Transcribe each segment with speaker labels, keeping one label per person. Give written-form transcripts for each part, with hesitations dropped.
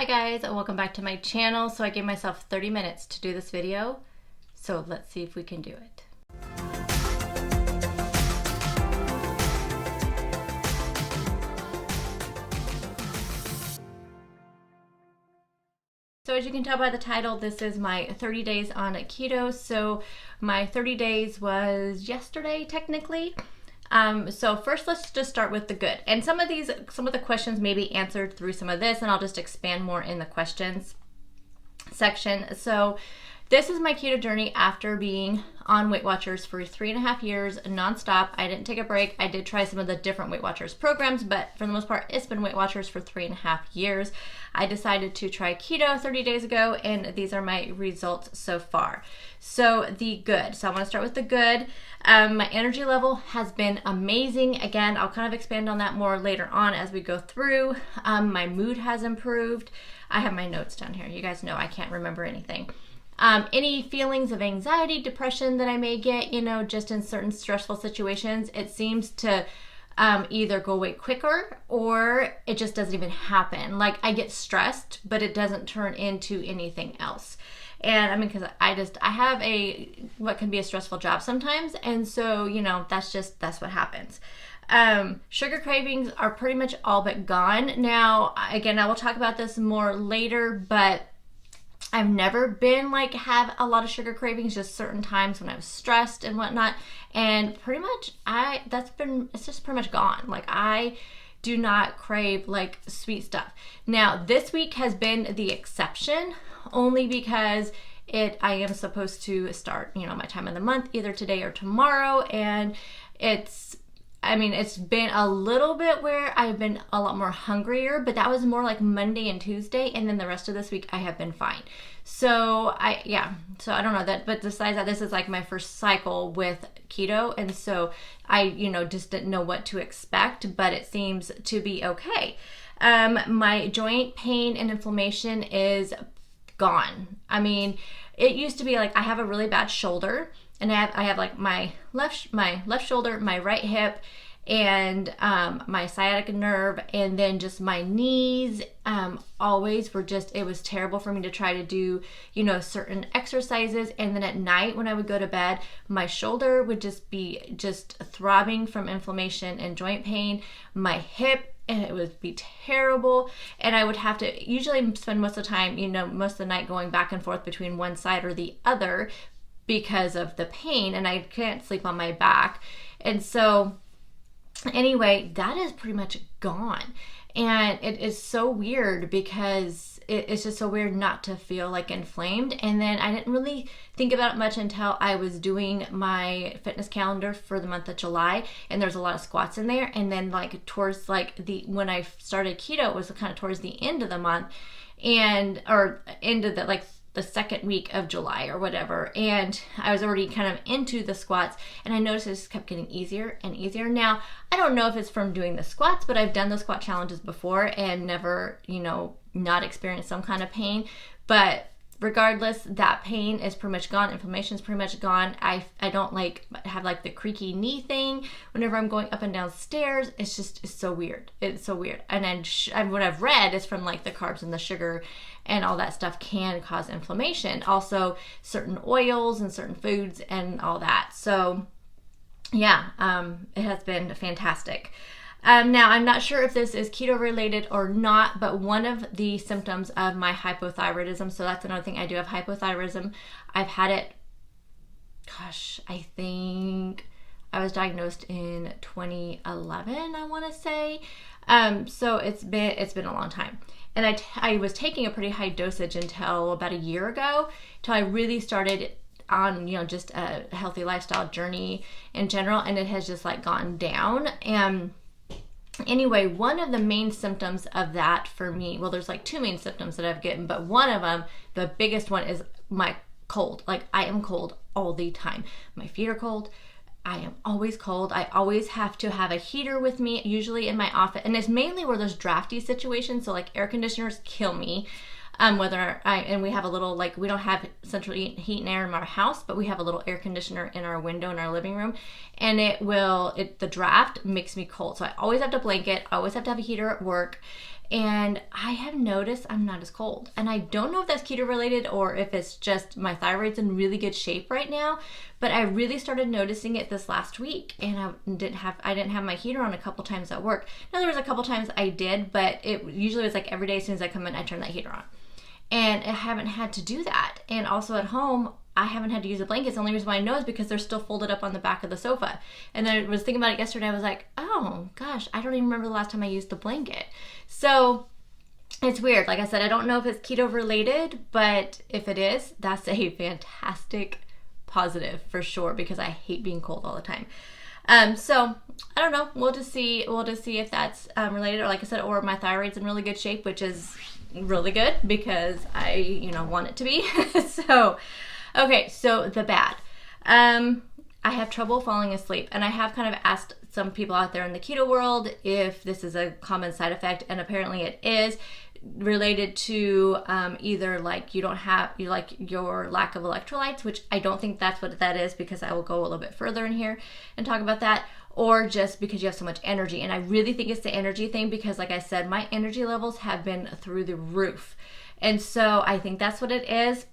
Speaker 1: Hi guys, and welcome back to my channel. So I gave myself 30 minutes to do this video, so let's see if we can do it. So as you can tell by the title, this is my 30 days on keto. So my 30 days was yesterday technically. So first let's just start with the good. And some of the questions may be answered through some of this, and I'll just expand more in the questions section. So this is my keto journey after being on Weight Watchers for 3.5 years nonstop. I didn't take a break. I did try some of the different Weight Watchers programs, but for the most part, it's been Weight Watchers for 3.5 years. I decided to try keto 30 days ago, and these are my results so far. So the good. So I want to start with the good. My energy level has been amazing. Again, I'll kind of expand on that more later on as we go through. My mood has improved. I have my notes down here. You guys know I can't remember anything. Any feelings of anxiety, depression that I may get, just in certain stressful situations, it seems to either go away quicker or it just doesn't even happen. Like I get stressed, but it doesn't turn into anything else. And I mean, because I have what can be a stressful job sometimes. And so, that's what happens. Sugar cravings are pretty much all but gone. Now, again, I will talk about this more later, but I've never been have a lot of sugar cravings, just certain times when I was stressed and whatnot. And pretty much it's just pretty much gone. Like I do not crave sweet stuff. Now this week has been the exception only because I am supposed to start, my time of the month either today or tomorrow. And it's been a little bit where I've been a lot more hungrier, but that was more like Monday and Tuesday. And then the rest of this week I have been fine. So I don't know that, but besides that, this is my first cycle with keto. And so I, just didn't know what to expect, but it seems to be okay. My joint pain and inflammation is gone. I mean, it used to be I have a really bad shoulder. And I have my left shoulder, my right hip, and my sciatic nerve, and then just my knees always were it was terrible for me to try to do, certain exercises. And then at night when I would go to bed, my shoulder would just be throbbing from inflammation and joint pain. My hip, and it would be terrible. And I would have to usually spend most of the time, most of the night going back and forth between one side or the other because of the pain, and I can't sleep on my back. And so anyway, that is pretty much gone. And it is so weird because it's just so weird not to feel inflamed. And then I didn't really think about it much until I was doing my fitness calendar for the month of July, and there's a lot of squats in there. And then towards when I started keto, it was kind of towards the end of the month, or end of the second week of July or whatever. And I was already kind of into the squats, and I noticed it just kept getting easier and easier. Now, I don't know if it's from doing the squats, but I've done the squat challenges before and never, not experienced some kind of pain. But regardless, that pain is pretty much gone. Inflammation is pretty much gone. I don't have the creaky knee thing whenever I'm going up and down stairs. It's so weird. It's so weird. And then what I've read is from the carbs and the sugar and all that stuff can cause inflammation. Also certain oils and certain foods and all that. So yeah, it has been fantastic. Now, I'm not sure if this is keto related or not, but one of the symptoms of my hypothyroidism, so that's another thing, I do have hypothyroidism. I've had it, I think I was diagnosed in 2011, I want to say. So it's been a long time. And I was taking a pretty high dosage until about a year ago, till I really started on, just a healthy lifestyle journey in general, and it has just gone down. And anyway, one of the main symptoms of that for me, well, there's two main symptoms that I've gotten, but one of them, the biggest one, is my cold. I am cold all the time. My feet are cold. I am always cold. I always have to have a heater with me, usually in my office. And it's mainly where there's drafty situations. So air conditioners kill me. And we have a little, we don't have central heat and air in our house, but we have a little air conditioner in our window in our living room, and the draft makes me cold. So I always have to blanket, I always have to have a heater at work. and I have noticed I'm not as cold. And I don't know if that's keto related or if it's just my thyroid's in really good shape right now, but I really started noticing it this last week, and I didn't have my heater on a couple times at work. Now there was a couple times I did, but it usually was like every day as soon as I come in, I turn that heater on. And I haven't had to do that. And also at home, I haven't had to use the blankets. The only reason why I know is because they're still folded up on the back of the sofa. And then I was thinking about it yesterday. I was like, oh gosh, I don't even remember the last time I used the blanket. So it's weird. Like I said, I don't know if it's keto related, but if it is, that's a fantastic positive for sure, because I hate being cold all the time. So I don't know. We'll just see if that's related, or like I said, or my thyroid's in really good shape, which is really good because I, want it to be. So, okay. So the bad, I have trouble falling asleep, and I have kind of asked some people out there in the keto world if this is a common side effect, and apparently it is related to either like your lack of electrolytes, which I don't think that's what that is, because I will go a little bit further in here and talk about that, or just because you have so much energy. And I really think it's the energy thing, because like I said, my energy levels have been through the roof, and so I think that's what it is.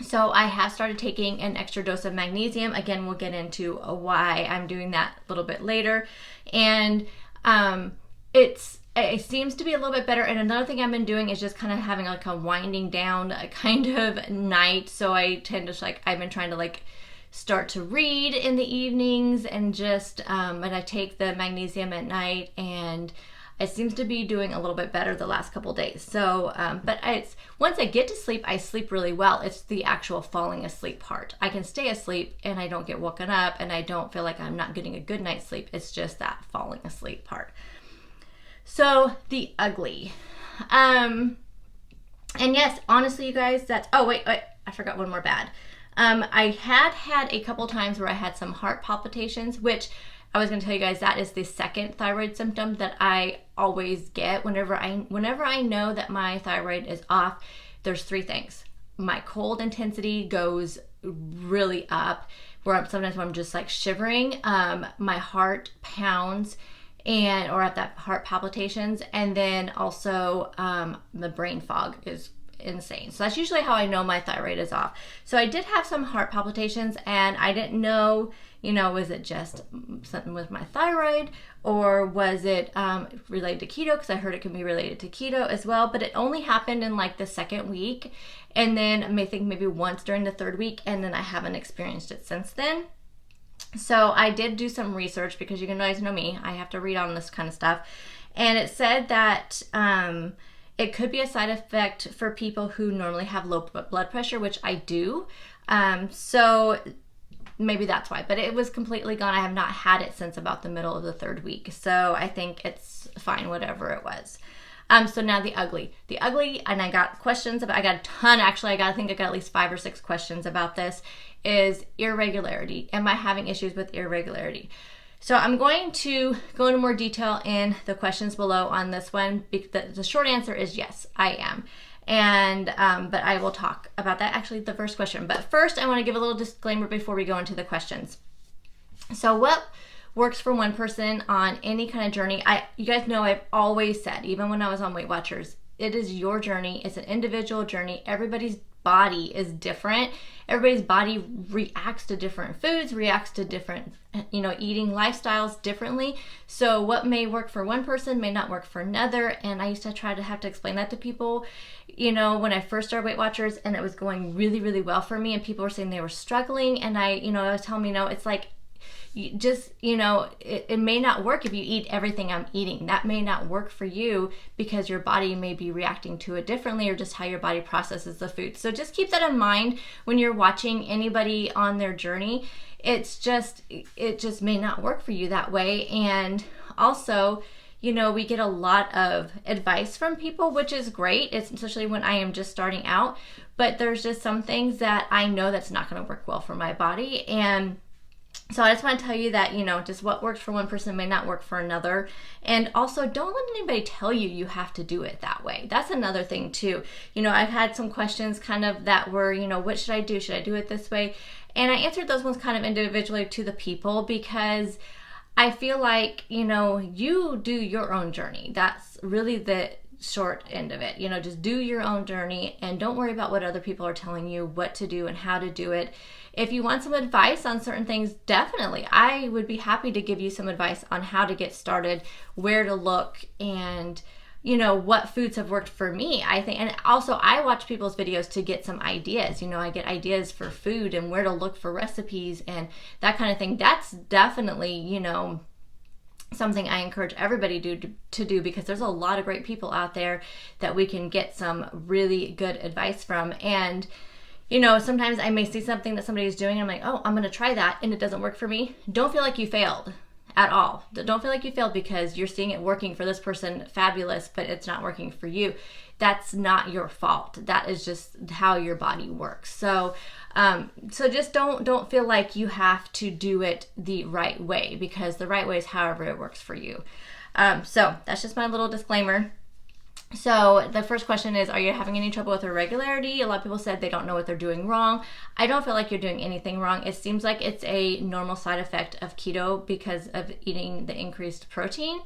Speaker 1: So I have started taking an extra dose of magnesium. Again, we'll get into why I'm doing that a little bit later. And it seems to be a little bit better. And another thing I've been doing is just kind of having like a winding down kind of night. So I tend to I've been trying to start to read in the evenings, and just, and I take the magnesium at night, and it seems to be doing a little bit better the last couple days. So, but once I get to sleep, I sleep really well. It's the actual falling asleep part. I can stay asleep and I don't get woken up, and I don't feel like I'm not getting a good night's sleep. It's just that falling asleep part. So the ugly. And yes, honestly, you guys, wait, I forgot one more bad. I had a couple times where I had some heart palpitations, which I was going to tell you guys, that is the second thyroid symptom that I always get whenever I know that my thyroid is off. There's three things. My cold intensity goes really up, where sometimes when I'm just shivering, my heart pounds, or at that heart palpitations, and then also the brain fog is insane. So that's usually how I know my thyroid is off. So I did have some heart palpitations, and I didn't know, was it just something with my thyroid, or was it related to keto? Because I heard it can be related to keto as well, but it only happened in the second week, and then I think maybe once during the third week, and then I haven't experienced it since then. So I did do some research, because you guys know me, I have to read on this kind of stuff, and it said that it could be a side effect for people who normally have low blood pressure, which I do. So maybe that's why, but it was completely gone. I have not had it since about the middle of the third week. So I think it's fine, whatever it was. So now the ugly, and I got questions about, I got a ton, actually. I think I got at least 5 or 6 questions about this, is irregularity. Am I having issues with irregularity? So I'm going to go into more detail in the questions below on this one. The short answer is yes, I am. And but I will talk about that, actually, the first question. But first, I want to give a little disclaimer before we go into the questions. So what works for one person on any kind of journey? You guys know I've always said, even when I was on Weight Watchers, it is your journey. It's an individual journey. Everybody's body is different. Everybody's body reacts to different foods, reacts to different, eating lifestyles differently. So what may work for one person may not work for another. And I used to have to explain that to people, when I first started Weight Watchers, and it was going really, really well for me, and people were saying they were struggling. And I was telling me, it's like, it may not work if you eat everything I'm eating. That may not work for you, because your body may be reacting to it differently, or just how your body processes the food. So just keep that in mind when you're watching anybody on their journey. It just may not work for you that way. And also, we get a lot of advice from people, which is great. It's especially when I am just starting out, but there's just some things that I know that's not going to work well for my body. And so I just want to tell you that, just what works for one person may not work for another. And also, don't let anybody tell you you have to do it that way. That's another thing too. I've had some questions kind of that were, what should I do? Should I do it this way? And I answered those ones kind of individually to the people, because I feel like, you do your own journey. That's really short end of it. You know, just do your own journey and don't worry about what other people are telling you what to do and how to do it. If you want some advice on certain things, definitely, I would be happy to give you some advice on how to get started, where to look, and you know, what foods have worked for me, I think. And also I watch people's videos to get some ideas. You know, I get ideas for food and where to look for recipes and that kind of thing. That's definitely, you know, something I encourage everybody to do, because there's a lot of great people out there that we can get some really good advice from. And you know, sometimes I may see something that somebody is doing and I'm like, oh, I'm going to try that, and it doesn't work for me. Don't feel like you failed at all. Don't feel like you failed because you're seeing it working for this person, fabulous, but it's not working for you. That's not your fault. That is just how your body works. So just don't feel like you have to do it the right way, because the right way is however it works for you. So that's just my little disclaimer. So the first question is, are you having any trouble with irregularity? A lot of people said they don't know what they're doing wrong. I don't feel like you're doing anything wrong. It seems like it's a normal side effect of keto because of eating the increased protein.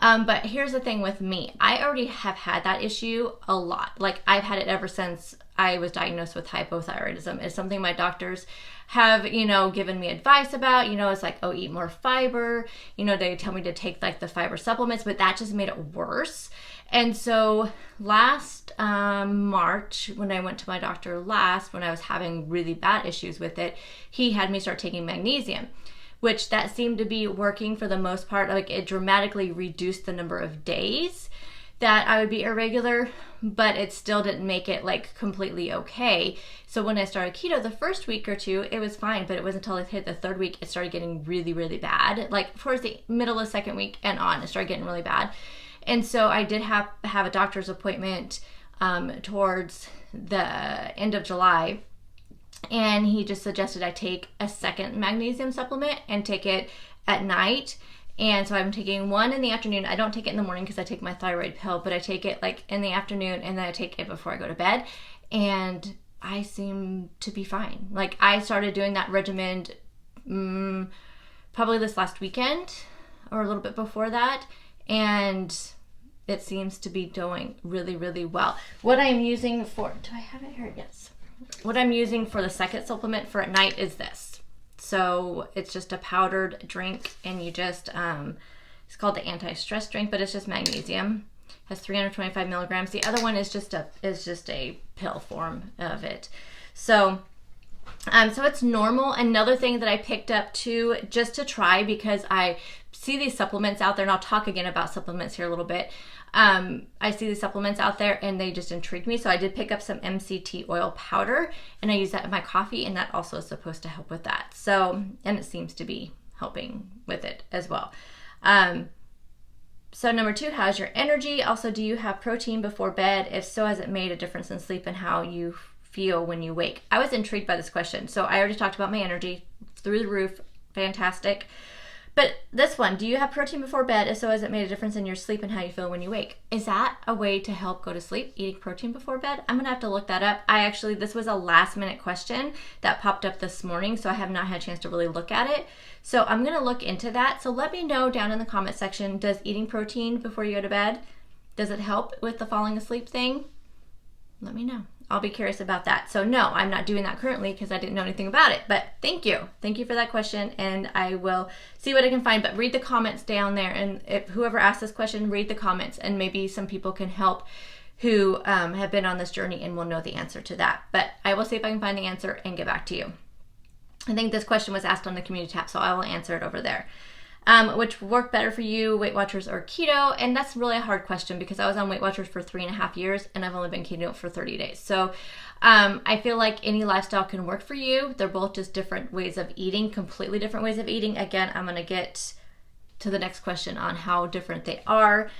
Speaker 1: But here's the thing with me. I already have had that issue a lot. Like, I've had it ever since I was diagnosed with hypothyroidism. It's something my doctors have, you know, given me advice about. You know, it's like, oh, eat more fiber. You know, they tell me to take like the fiber supplements, but that just made it worse. And so last March, when I went to my doctor when I was having really bad issues with it, he had me start taking magnesium, which that seemed to be working for the most part. Like, it dramatically reduced the number of days that I would be irregular, but it still didn't make it like completely okay. So when I started keto, the first week or two, it was fine, but it wasn't until I hit the third week, it started getting really, really bad. Like towards the middle of the second week and on, it started getting really bad. And so I did have a doctor's appointment towards the end of July. And he just suggested I take a second magnesium supplement and take it at night. And so I'm taking one in the afternoon. I don't take it in the morning because I take my thyroid pill, but I take it like in the afternoon, and then I take it before I go to bed. And I seem to be fine. Like, I started doing that regimen probably this last weekend or a little bit before that. And it seems to be doing really, really well. What I'm using for, do I have it here? Yes. What I'm using for the second supplement for at night is this. So it's just a powdered drink, and you just, it's called the anti-stress drink, but it's just magnesium. It has 325 milligrams. The other one is just a pill form of it. So it's normal. Another thing that I picked up too, just to try, because I see these supplements out there, and I'll talk again about supplements here a little bit. I see these supplements out there and they just intrigued me. So I did pick up some MCT oil powder, and I use that in my coffee, and that also is supposed to help with that. So, and it seems to be helping with it as well. So number 2, how's your energy? Also, do you have protein before bed? If so, has it made a difference in sleep and how you feel when you wake? I was intrigued by this question. So I already talked about my energy, through the roof, fantastic. But this one, do you have protein before bed? If so, has it made a difference in your sleep and how you feel when you wake? Is that a way to help go to sleep, eating protein before bed? I'm gonna have to look that up. This was a last minute question that popped up this morning, so I have not had a chance to really look at it. So I'm gonna look into that. So let me know down in the comment section, does eating protein before you go to bed, does it help with the falling asleep thing? Let me know. I'll be curious about that. So no, I'm not doing that currently because I didn't know anything about it, but thank you. Thank you for that question, and I will see what I can find, but read the comments down there, and if whoever asked this question, read the comments, and maybe some people can help who have been on this journey and will know the answer to that. But I will see if I can find the answer and get back to you. I think this question was asked on the community tab, so I will answer it over there. Which worked better for you, Weight Watchers or keto? And that's really a hard question because I was on Weight Watchers for 3.5 years and I've only been keto for 30 days. So I feel like any lifestyle can work for you. They're both just different ways of eating, completely different ways of eating. Again, I'm going to get to the next question on how different they are.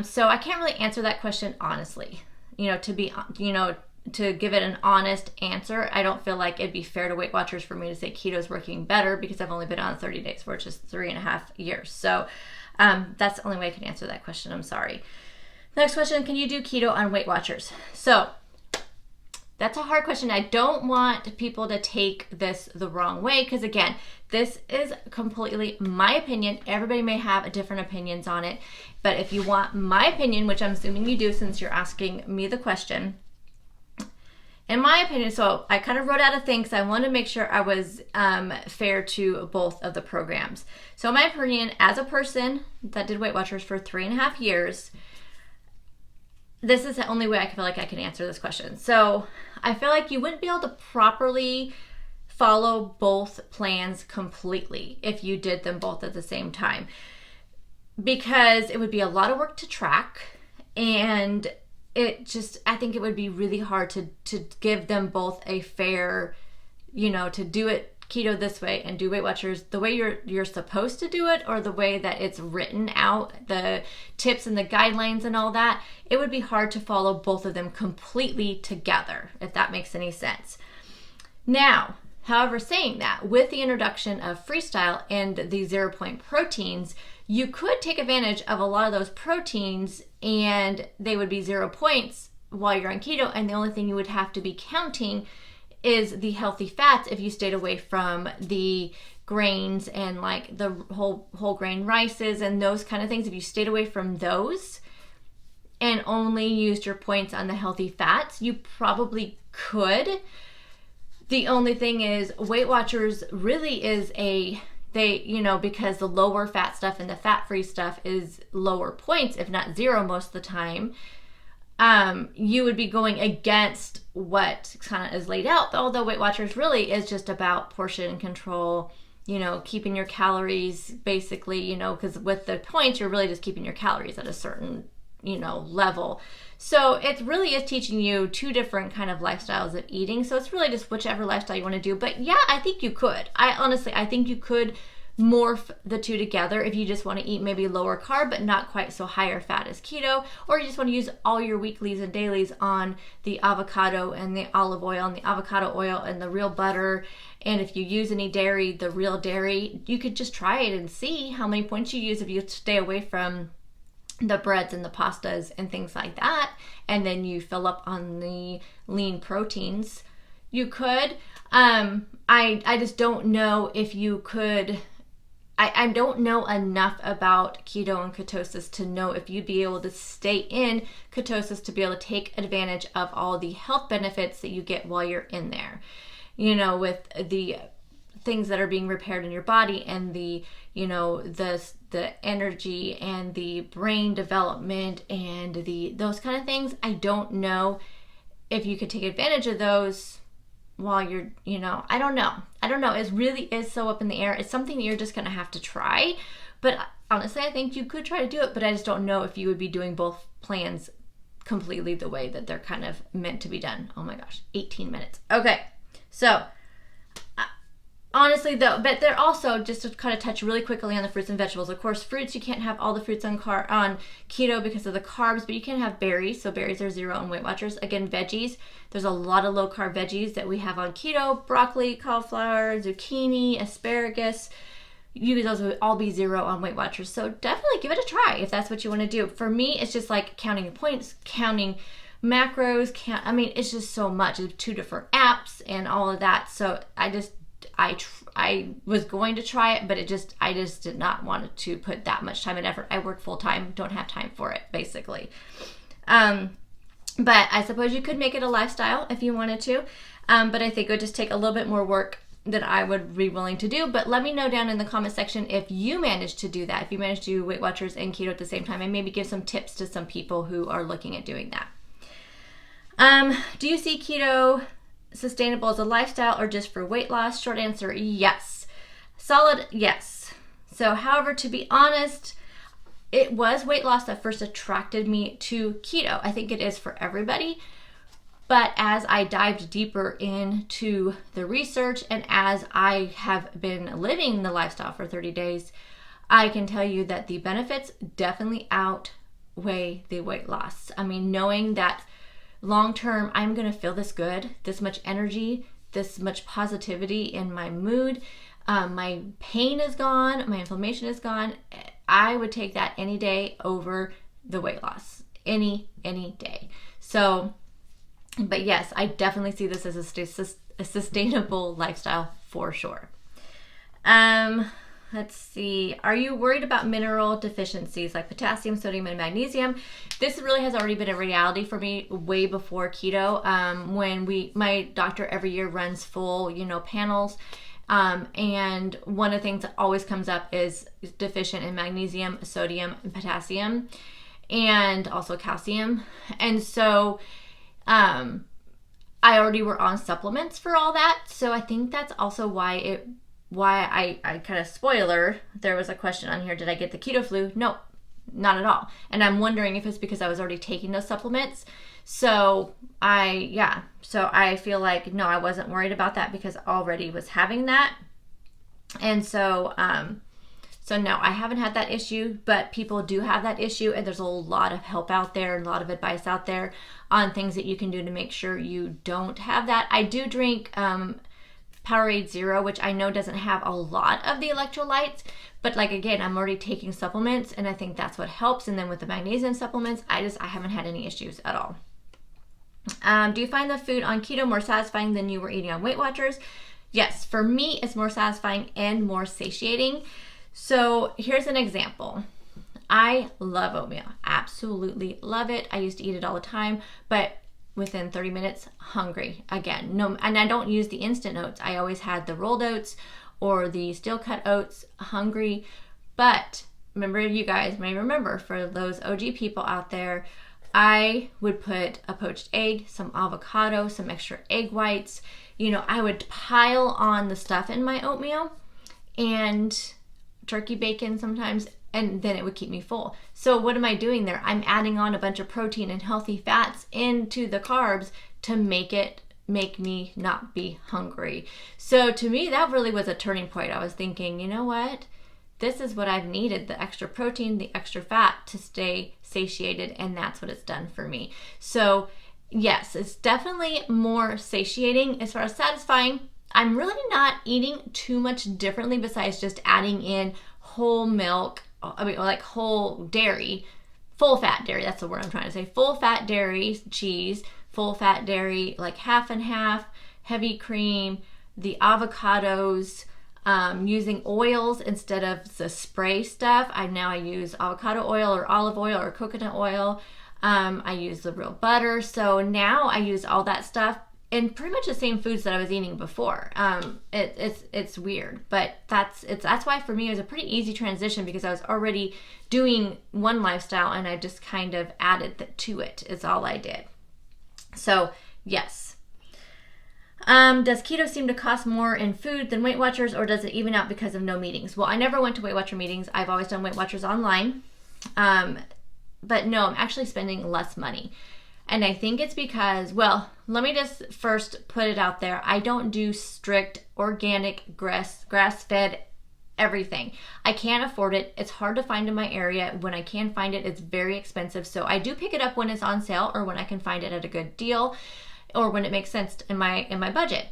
Speaker 1: So I can't really answer that question honestly. To give it an honest answer, I don't feel like it'd be fair to Weight Watchers for me to say keto's working better because I've only been on 30 days, which is 3.5 years. So that's the only way I can answer that question. I'm sorry. Next question, can you do keto on Weight Watchers? So That's a hard question. I don't want people to take this the wrong way because, again, this is completely my opinion. Everybody may have different opinions on it. But if you want my opinion, which I'm assuming you do since you're asking me the question, in my opinion, so I kind of wrote out a thing because I wanted to make sure I was fair to both of the programs. So in my opinion, as a person that did Weight Watchers for 3.5 years, this is the only way I feel like I can answer this question. So I feel like you wouldn't be able to properly follow both plans completely if you did them both at the same time, because it would be a lot of work to track, and I think it would be really hard to give them both a fair, to do it keto this way and do Weight Watchers the way you're supposed to do it, or the way that it's written out, the tips and the guidelines and all that. It would be hard to follow both of them completely together, if that makes any sense. Now, however, saying that, with the introduction of Freestyle and the 0 point proteins, you could take advantage of a lot of those proteins and they would be 0 points while you're on keto, and the only thing you would have to be counting is the healthy fats if you stayed away from the grains and like the whole grain rices and those kind of things. If you stayed away from those and only used your points on the healthy fats, you probably could. The only thing is, Weight Watchers really is because the lower fat stuff and the fat-free stuff is lower points, if not 0 most of the time. You would be going against what kind of is laid out, although Weight Watchers really is just about portion control, keeping your calories basically, because with the points, you're really just keeping your calories at a certain, level. So it really is teaching you 2 different kind of lifestyles of eating. So it's really just whichever lifestyle you want to do. But yeah, I think you could. I think you could morph the 2 together if you just want to eat maybe lower carb but not quite so higher fat as keto, or you just want to use all your weeklies and dailies on the avocado and the olive oil and the avocado oil and the real butter. And if you use any dairy, the real dairy, you could just try it and see how many points you use if you stay away from the breads and the pastas and things like that, and then you fill up on the lean proteins. You could. I just don't know if you could. I don't know enough about keto and ketosis to know if you'd be able to stay in ketosis to be able to take advantage of all the health benefits that you get while you're in there. With the things that are being repaired in your body and the energy and the brain development and those kind of things. I don't know if you could take advantage of those while you're, I don't know. It really is so up in the air. It's something that you're just going to have to try. But honestly, I think you could try to do it, but I just don't know if you would be doing both plans completely the way that they're kind of meant to be done. Oh my gosh, 18 minutes. Okay. So honestly though, but they're also, just to kind of touch really quickly on the fruits and vegetables. Of course, fruits, you can't have all the fruits on keto because of the carbs, but you can have berries. So berries are 0 on Weight Watchers. Again, veggies, there's a lot of low carb veggies that we have on keto: broccoli, cauliflower, zucchini, asparagus. Those would all be 0 on Weight Watchers. So definitely give it a try if that's what you want to do. For me, it's just like counting your points, counting macros, it's just so much. It's 2 different apps and all of that. So I was going to try it, but I just did not want to put that much time and effort. I work full time, don't have time for it, basically. But I suppose you could make it a lifestyle if you wanted to. But I think it would just take a little bit more work than I would be willing to do. But let me know down in the comment section if you managed to do that, if you managed to do Weight Watchers and keto at the same time, and maybe give some tips to some people who are looking at doing that. Do you see keto sustainable as a lifestyle or just for weight loss? Short answer, yes. Solid, yes. So, however, to be honest, it was weight loss that first attracted me to keto. I think it is for everybody. But as I dived deeper into the research and as I have been living the lifestyle for 30 days, I can tell you that the benefits definitely outweigh the weight loss. Knowing that long term, I'm going to feel this good, this much energy, this much positivity in my mood. My pain is gone. My inflammation is gone. I would take that any day over the weight loss. Any day. So But yes, I definitely see this as a sustainable lifestyle for sure. Let's see. Are you worried about mineral deficiencies like potassium, sodium, and magnesium? This really has already been a reality for me way before keto. When my doctor every year runs full, panels. And one of the things that always comes up is deficient in magnesium, sodium, and potassium, and also calcium. And so, I already were on supplements for all that. So I think that's also why I kind of, spoiler, there was a question on here, did I get the keto flu? No, not at all. And I'm wondering if it's because I was already taking those supplements. So I feel like, no, I wasn't worried about that because I already was having that. And so no, I haven't had that issue, but people do have that issue. And there's a lot of help out there and a lot of advice out there on things that you can do to make sure you don't have that. I do drink, Powerade Zero, which I know doesn't have a lot of the electrolytes, but again, I'm already taking supplements and I think that's what helps. And then with the magnesium supplements, I haven't had any issues at all. Do you find the food on keto more satisfying than you were eating on Weight Watchers? Yes, for me, it's more satisfying and more satiating. So here's an example. I love oatmeal, absolutely love it. I used to eat it all the time, but within 30 minutes, hungry again. No, and I don't use the instant oats. I always had the rolled oats or the steel cut oats, hungry. But remember, you guys may remember, for those OG people out there, I would put a poached egg, some avocado, some extra egg whites. I would pile on the stuff in my oatmeal and turkey bacon sometimes, and then it would keep me full. So what am I doing there? I'm adding on a bunch of protein and healthy fats into the carbs to make me not be hungry. So to me, that really was a turning point. I was thinking, you know what? This is what I've needed, the extra protein, the extra fat to stay satiated, and that's what it's done for me. So yes, it's definitely more satiating. As far as satisfying, I'm really not eating too much differently besides just adding in whole milk, whole dairy, full fat dairy, that's the word I'm trying to say, full fat dairy cheese, full fat dairy, half and half, heavy cream, the avocados, using oils instead of the spray stuff. I use avocado oil or olive oil or coconut oil. I use the real butter. So now I use all that stuff and pretty much the same foods that I was eating before. It's weird, but that's why for me it was a pretty easy transition, because I was already doing one lifestyle and I just kind of added to it. It's all I did. So yes. Does keto seem to cost more in food than Weight Watchers, or does it even out because of no meetings? Well, I never went to Weight Watcher meetings. I've always done Weight Watchers online. But no, I'm actually spending less money. And I think it's because, well, let me just first put it out there. I don't do strict organic grass-fed everything. I can't afford it. It's hard to find in my area. When I can find it, it's very expensive. So I do pick it up when it's on sale or when I can find it at a good deal or when it makes sense in my budget.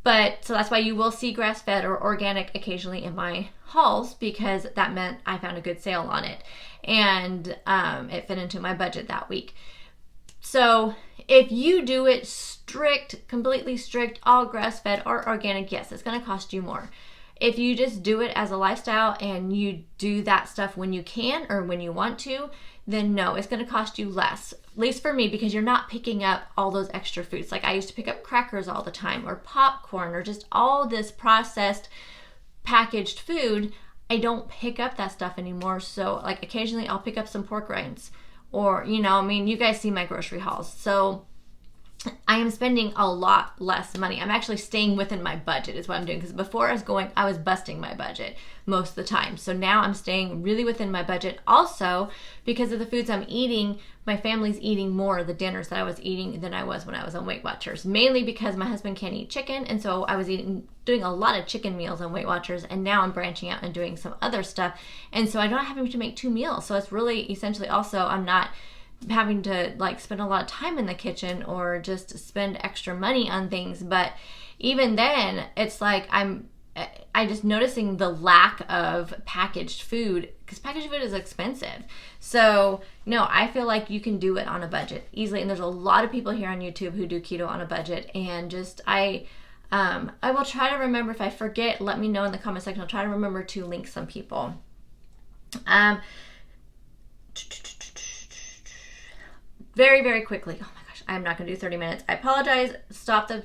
Speaker 1: But so that's why you will see grass-fed or organic occasionally in my hauls, because that meant I found a good sale on it and it fit into my budget that week. So if you do it completely strict, all grass-fed or organic, yes, it's going to cost you more. If you just do it as a lifestyle and you do that stuff when you can or when you want to, then no, it's going to cost you less. At least for me, because you're not picking up all those extra foods. I used to pick up crackers all the time, or popcorn, or just all this processed packaged food. I don't pick up that stuff anymore. So occasionally I'll pick up some pork rinds. Or, you guys see my grocery hauls. So I am spending a lot less money. I'm actually staying within my budget is what I'm doing. Because before I was busting my budget most of the time. So now I'm staying really within my budget. Also, because of the foods I'm eating, my family's eating more of the dinners that I was eating than I was when I was on Weight Watchers. Mainly because my husband can't eat chicken. And so I was doing a lot of chicken meals on Weight Watchers. And now I'm branching out and doing some other stuff. And so I'm not having to make 2 meals. So it's really essentially also I'm not having to spend a lot of time in the kitchen or just spend extra money on things. But even then, it's I'm I just noticing the lack of packaged food, because packaged food is expensive. So no, I feel like you can do it on a budget easily. And there's a lot of people here on YouTube who do keto on a budget. And just, I will try to remember, if I forget, let me know in the comment section. I'll try to remember to link some people. Very, very quickly. Oh my gosh, I'm not going to do 30 minutes. I apologize. Stop the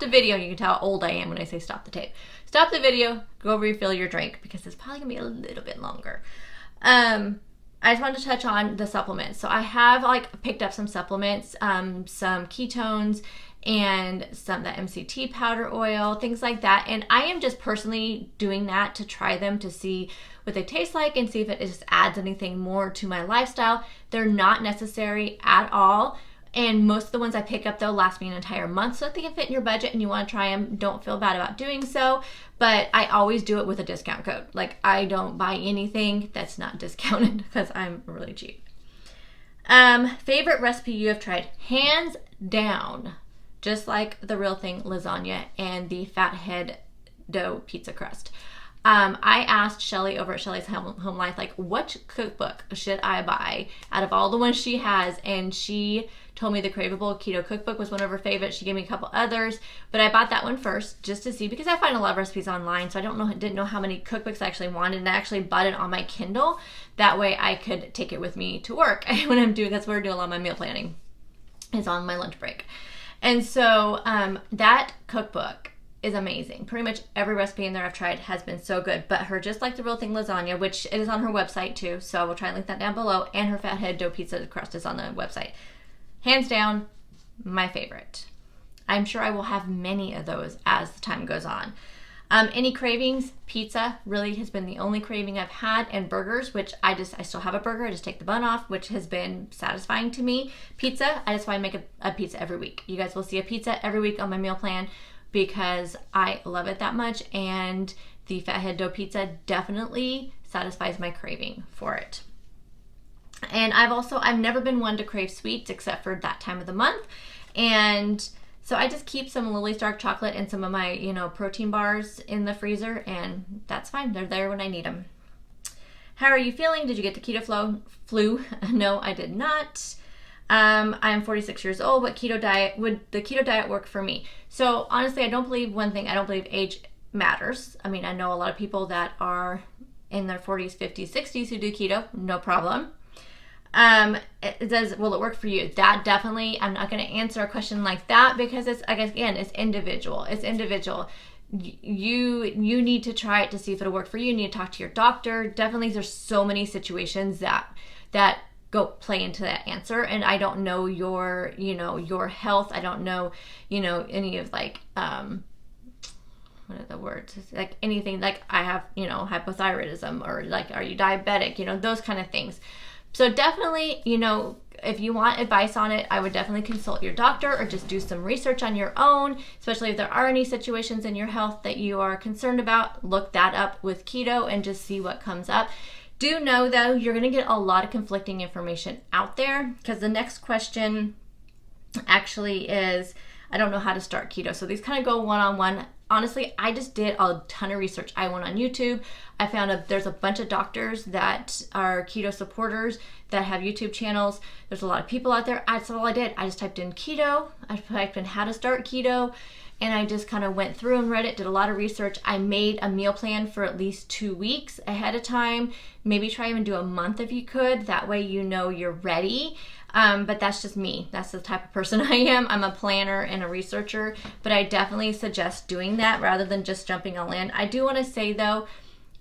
Speaker 1: video. You can tell how old I am when I say stop the tape. Stop the video, go refill your drink, because it's probably gonna be a little bit longer. I just wanted to touch on the supplements. So I have like picked up some supplements, some ketones and some the MCT powder oil, things like that. And I am just personally doing that to try them to see what they taste like and see if it just adds anything more to my lifestyle. They're not necessary at all. And most of the ones I pick up, they'll last me an entire month. So if they can fit in your budget and you want to try them, don't feel bad about doing so. But I always do it with a discount code. Like, I don't buy anything that's not discounted because I'm really cheap. Favorite recipe you have tried? Hands down, just like the real thing, lasagna and the fathead dough pizza crust. I asked Shelly over at Shelly's Home Life, like, what cookbook should I buy out of all the ones she has? And she told me the Craveable Keto Cookbook was one of her favorites. She gave me a couple others, but I bought that one first just to see, because I find a lot of recipes online, so I didn't know how many cookbooks I actually wanted, and I actually bought it on my Kindle. That way I could take it with me to work when I'm doing, that's where I do a lot of my meal planning. It's on my lunch break. And so that cookbook is amazing. Pretty much every recipe in there I've tried has been so good. But her Just Like the Real Thing lasagna, which is on her website too, so I will try and link that down below, and her fathead dough pizza crust is on the website. Hands down, my favorite. I'm sure I will have many of those as the time goes on. Any cravings? Pizza really has been the only craving I've had, and burgers, which I still have a burger, I just take the bun off, which has been satisfying to me. Pizza, I just want to make a pizza every week. You guys will see a pizza every week on my meal plan, because I love it that much, and the fathead dough pizza definitely satisfies my craving for it. And I've never been one to crave sweets except for that time of the month, and so I just keep some Lily's dark chocolate and some of my, protein bars in the freezer, and that's fine. They're there when I need them. How are you feeling? Did you get the keto flu? No, I did not. I'm 46 years old. Would the keto diet work for me? So honestly, I don't believe one thing. I don't believe age matters. I mean, I know a lot of people that are in their 40s, 50s, 60s who do keto, no problem. Will it work for you? That definitely, I'm not going to answer a question like that, because it's individual. It's individual. You need to try it to see if it'll work for you. You need to talk to your doctor. Definitely, there's so many situations that go play into that answer, and I don't know your health. I don't know any of what are the words, like anything, like I have hypothyroidism, or like, are you diabetic, those kind of things. So definitely, if you want advice on it, I would definitely consult your doctor, or just do some research on your own, especially if there are any situations in your health that you are concerned about. Look that up with keto and just see what comes up. Do know, though, you're going to get a lot of conflicting information out there, because the next question actually is, I don't know how to start keto. So these kind of go one-on-one. Honestly, I just did a ton of research. I went on YouTube. I found there's a bunch of doctors that are keto supporters that have YouTube channels. There's a lot of people out there. That's all I did. I just typed in keto. I typed in how to start keto. And I just kind of went through and read it, did a lot of research. I made a meal plan for at least 2 weeks ahead of time. Maybe try even do a month if you could. That way you're ready. But that's just me. That's the type of person I am. I'm a planner and a researcher, but I definitely suggest doing that rather than just jumping all in. I do want to say, though,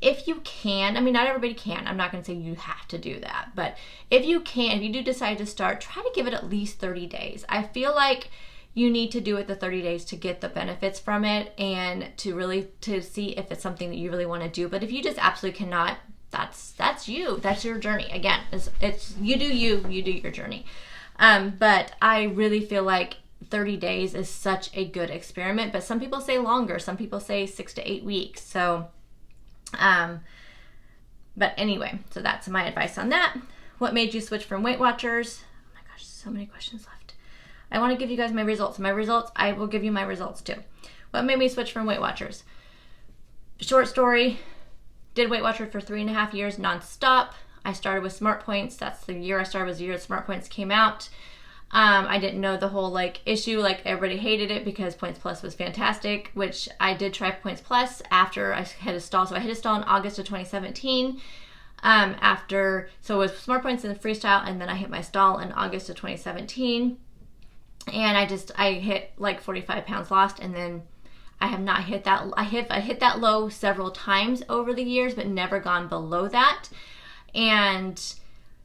Speaker 1: if you can, I mean, not everybody can. I'm not going to say you have to do that. But if you can, if you do decide to start, try to give it at least 30 days. I feel like you need to do it the 30 days to get the benefits from it, and to see if it's something that you really want to do. But if you just absolutely cannot, that's you. That's your journey. Again, it's you do your journey. But I really feel like 30 days is such a good experiment. But some people say longer. Some people say 6 to 8 weeks. So, but anyway, so that's my advice on that. What made you switch from Weight Watchers? Oh my gosh, so many questions left. I want to give you guys my results. I will give you my results too. What made me switch from Weight Watchers? Short story, did Weight Watchers for 3.5 years nonstop. I started with Smart Points. That's the year I started, was the year Smart Points came out. I didn't know the whole like issue, like everybody hated it because Points Plus was fantastic, which I did try Points Plus after I hit a stall. So I hit a stall in August of 2017. So it was Smart Points and Freestyle, and then I hit my stall in August of 2017. And I hit like 45 pounds lost, and then I have not hit that. I hit that low several times over the years, but never gone below that. And so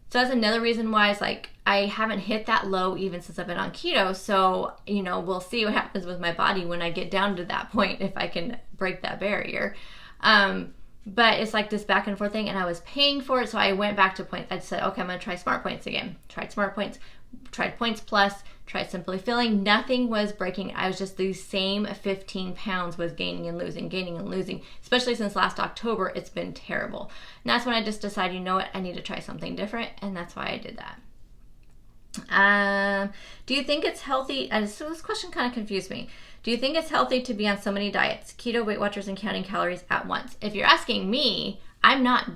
Speaker 1: that's another reason why it's like I haven't hit that low even since I've been on keto. So, we'll see what happens with my body when I get down to that point, if I can break that barrier. But it's like this back and forth thing, and I was paying for it. So I went back to Points. I said, okay, I'm going to try Smart Points again. Tried Smart Points, tried Points Plus, tried Simply Filling. Nothing was breaking. I was just the same 15 pounds was gaining and losing, especially since last October. It's been terrible. And that's when I just decided, you know what, I need to try something different. And that's why I did that. Do you think it's healthy? So this question kind of confused me. Do you think it's healthy to be on so many diets, keto, Weight Watchers, and counting calories at once? If you're asking me, I'm not.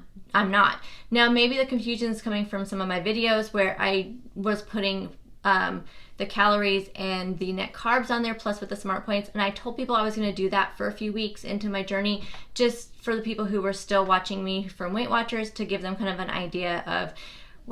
Speaker 1: Now, maybe the confusion is coming from some of my videos where I was putting the calories and the net carbs on there, plus with the Smart Points. And I told people I was going to do that for a few weeks into my journey, just for the people who were still watching me from Weight Watchers, to give them kind of an idea of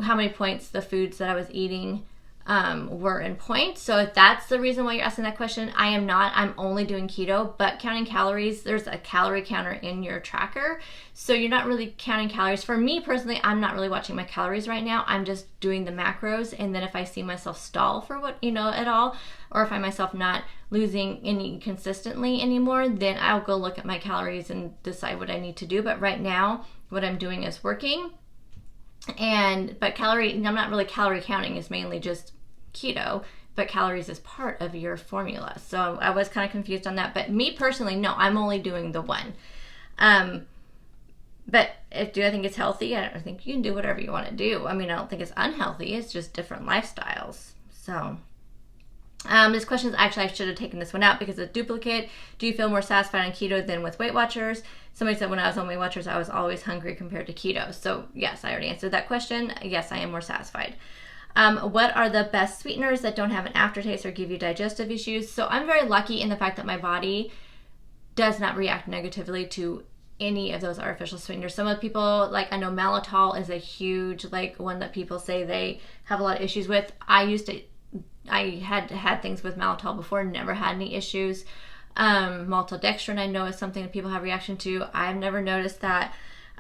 Speaker 1: how many points the foods that I was eating were in points. So if that's the reason why you're asking that question, I am not. I'm only doing keto, but counting calories, there's a calorie counter in your tracker. So you're not really counting calories. For me personally, I'm not really watching my calories right now. I'm just doing the macros. And then if I see myself stall for at all, or if I myself not losing any consistently anymore, then I'll go look at my calories and decide what I need to do. But right now, what I'm doing is working. But I'm not really calorie counting. It's mainly just keto, but calories is part of your formula. So I was kind of confused on that. But me personally, no, I'm only doing the one. But do I think it's healthy? I don't think you can do whatever you want to do. I mean, I don't think it's unhealthy. It's just different lifestyles. So this question is actually, I should have taken this one out because it's a duplicate. Do you feel more satisfied on keto than with Weight Watchers? Somebody said when I was on Weight Watchers, I was always hungry compared to keto. So yes, I already answered that question. Yes, I am more satisfied. What are the best sweeteners that don't have an aftertaste or give you digestive issues? So I'm very lucky in the fact that my body does not react negatively to any of those artificial sweeteners. Some of the people, like I know maltitol is a huge one that people say they have a lot of issues with. I had things with maltitol before, never had any issues. Maltodextrin I know is something that people have reaction to. I've never noticed that.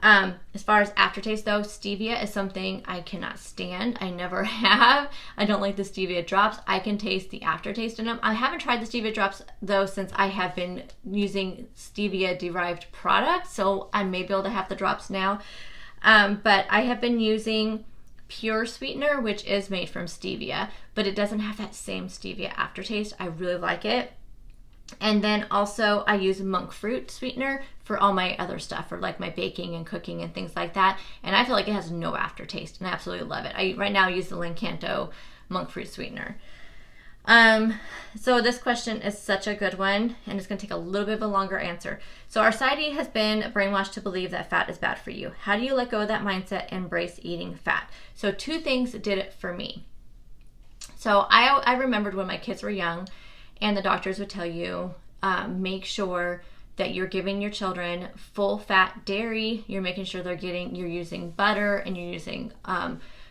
Speaker 1: As far as aftertaste though, stevia is something I cannot stand. I never have. I don't like the stevia drops. I can taste the aftertaste in them. I haven't tried the stevia drops though since I have been using stevia derived products, so I may be able to have the drops now. But I have been using pure sweetener, which is made from stevia, but it doesn't have that same stevia aftertaste. I really like it. And then also I use monk fruit sweetener for all my other stuff, for like my baking and cooking and things like that. And I feel like it has no aftertaste, and I absolutely love it. Right now I use the Lincanto monk fruit sweetener. So this question is such a good one, and it's going to take a little bit of a longer answer. So our society has been brainwashed to believe that fat is bad for you. How do you let go of that mindset and embrace eating fat? So two things did it for me. So I remembered when my kids were young, and the doctors would tell you, make sure that you're giving your children full fat dairy. You're making sure you're using butter, and you're using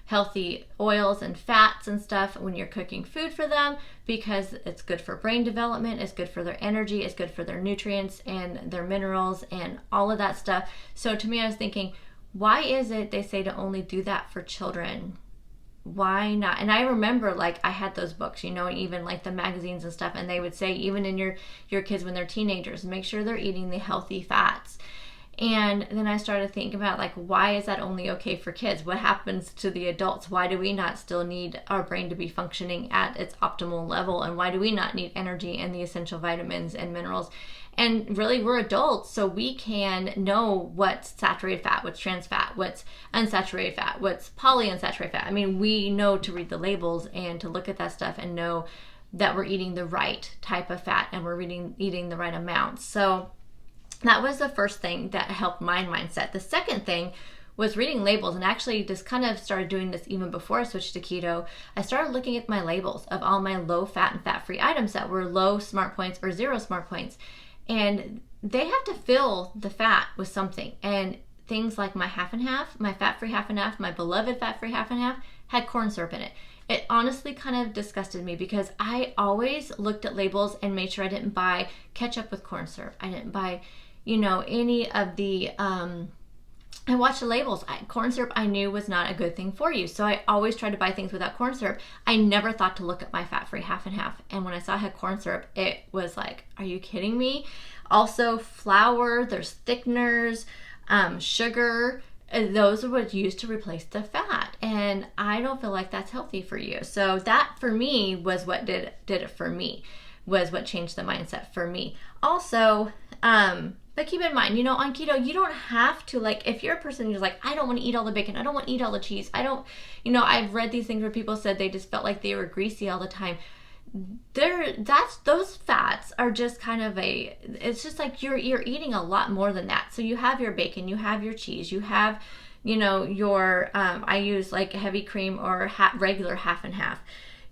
Speaker 1: healthy oils and fats and stuff when you're cooking food for them, because it's good for brain development, it's good for their energy, it's good for their nutrients and their minerals and all of that stuff. So to me, I was thinking, why is it they say to only do that for children? Why not? And I remember I had those books, and even the magazines and stuff, and they would say even in your kids when they're teenagers, make sure they're eating the healthy fats. And then I started thinking about why is that only okay for kids? What happens to the adults? Why do we not still need our brain to be functioning at its optimal level? And why do we not need energy and the essential vitamins and minerals? And really, we're adults, so we can know what's saturated fat, what's trans fat, what's unsaturated fat, what's polyunsaturated fat. I mean, we know to read the labels and to look at that stuff and know that we're eating the right type of fat and we're eating the right amount. So that was the first thing that helped my mindset. The second thing was reading labels, and actually just kind of started doing this even before I switched to keto. I started looking at my labels of all my low fat and fat free items that were low smart points or 0 smart points, and they have to fill the fat with something. And things like my half and half, my fat free half and half, my beloved fat free half and half had corn syrup in it. It honestly kind of disgusted me because I always looked at labels and made sure I didn't buy ketchup with corn syrup. I didn't buy, any of the I watched the labels. Corn syrup I knew was not a good thing for you. So I always tried to buy things without corn syrup. I never thought to look at my fat-free half and half. And when I saw I had corn syrup, it was like, are you kidding me? Also flour, there's thickeners, sugar. Those are what's used to replace the fat. And I don't feel like that's healthy for you. So that for me was what did it for me, was what changed the mindset for me. Also, but keep in mind, on keto, you don't have to, like, if you're a person who's like, I don't want to eat all the bacon, I don't want to eat all the cheese, I've read these things where people said they just felt like they were greasy all the time. Those fats are just kind of it's just like you're eating a lot more than that. So you have your bacon, you have your cheese, you have, your, I use like heavy cream or regular half and half.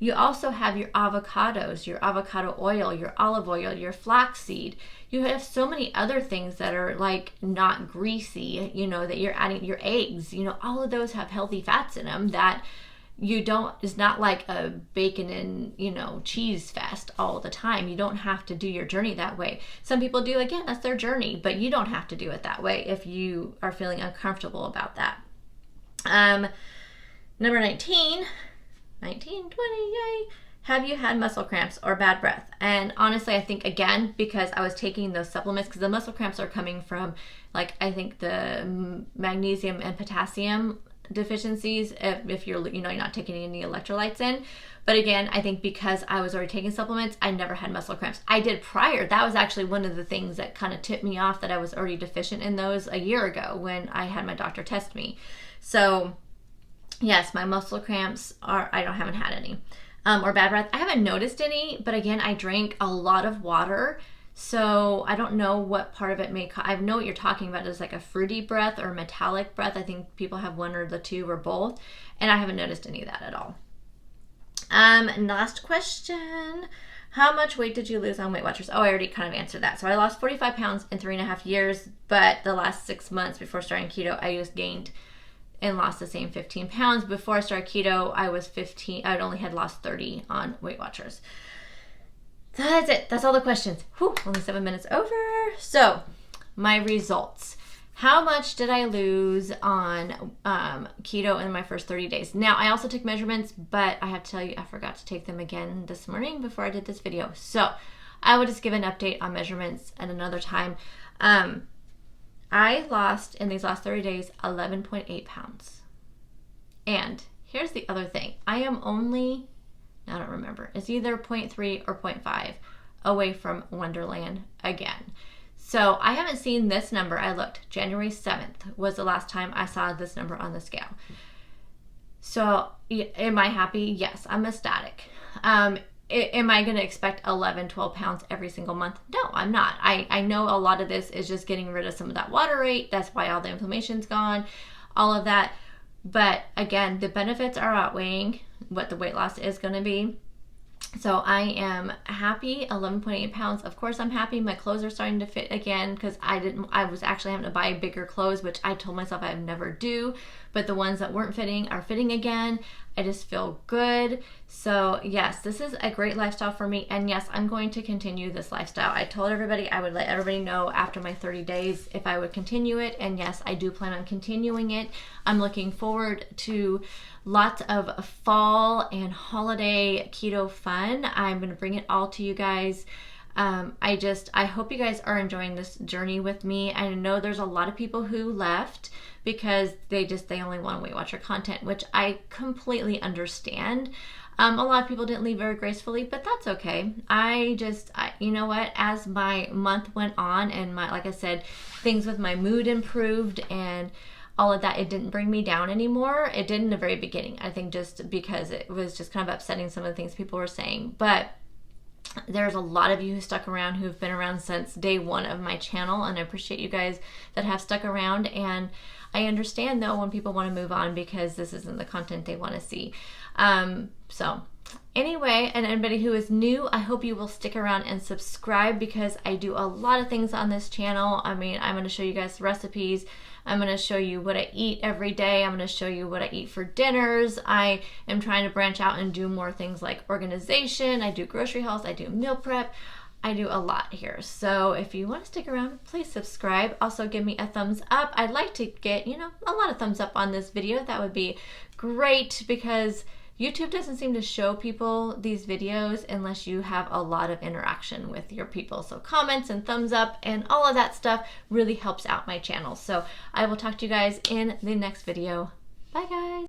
Speaker 1: You also have your avocados, your avocado oil, your olive oil, your flaxseed. You have so many other things that are like not greasy, that you're adding, your eggs, all of those have healthy fats in them that it's not like a bacon and, cheese fest all the time. You don't have to do your journey that way. Some people do, again, that's their journey, but you don't have to do it that way if you are feeling uncomfortable about that. Number 19, 20, yay. Have you had muscle cramps or bad breath? And honestly, I think, again, because I was taking those supplements, because the muscle cramps are coming from, like, I think the magnesium and potassium deficiencies if you're not taking any electrolytes in. But again, I think because I was already taking supplements, I never had muscle cramps. I did prior. That was actually one of the things that kind of tipped me off that I was already deficient in those a year ago when I had my doctor test me. So yes, my muscle cramps haven't had any. Or bad breath. I haven't noticed any, but again, I drink a lot of water. So I don't know what part of it may I know what you're talking about is like a fruity breath or metallic breath. I think people have one or the two or both, and I haven't noticed any of that at all. And last question. How much weight did you lose on Weight Watchers? Oh, I already kind of answered that. So I lost 45 pounds in 3.5 years, but the last 6 months before starting keto, I just gained and lost the same 15 pounds. Before I started keto, I was 15. I only had lost 30 on Weight Watchers. So that's it. That's all the questions. Whew, only 7 minutes over. So my results. How much did I lose on keto in my first 30 days? Now, I also took measurements, but I have to tell you, I forgot to take them again this morning before I did this video. So I will just give an update on measurements at another time. I lost, in these last 30 days, 11.8 pounds. And here's the other thing. I am only, I don't remember, it's either 0.3 or 0.5 away from Wonderland again. So I haven't seen this number. I looked. January 7th was the last time I saw this number on the scale. So am I happy? Yes, I'm ecstatic. Am I going to expect 11, 12 pounds every single month? No, I'm not. I know a lot of this is just getting rid of some of that water weight. That's why all the inflammation's gone, all of that. But again, the benefits are outweighing what the weight loss is going to be. So I am happy, 11.8 pounds. Of course I'm happy. My clothes are starting to fit again because I was actually having to buy bigger clothes, which I told myself I would never do. But the ones that weren't fitting are fitting again. I just feel good. So yes, this is a great lifestyle for me. And yes, I'm going to continue this lifestyle. I told everybody I would let everybody know after my 30 days if I would continue it. And yes, I do plan on continuing it. I'm looking forward to lots of fall and holiday keto fun. I'm going to bring it all to you guys. I hope you guys are enjoying this journey with me. I know there's a lot of people who left because they only want Weight Watcher content, which I completely understand. A lot of people didn't leave very gracefully, but that's okay. You know what, as my month went on and like I said, things with my mood improved and all of that, it didn't bring me down anymore. It did in the very beginning, I think, just because it was just kind of upsetting some of the things people were saying. But There's a lot of you who stuck around, who've been around since day one of my channel, and I appreciate you guys that have stuck around. And I understand though when people want to move on because this isn't the content they want to see. So anyway, and anybody who is new, I hope you will stick around and subscribe because I do a lot of things on this channel. I mean, I'm going to show you guys recipes. I'm going to show you what I eat every day. I'm going to show you what I eat for dinners. I am trying to branch out and do more things like organization. I do grocery hauls. I do meal prep. I do a lot here. So if you want to stick around, please subscribe. Also give me a thumbs up. I'd like to get, you know, a lot of thumbs up on this video. That would be great because YouTube doesn't seem to show people these videos unless you have a lot of interaction with your people. So comments and thumbs up and all of that stuff really helps out my channel. So I will talk to you guys in the next video. Bye guys.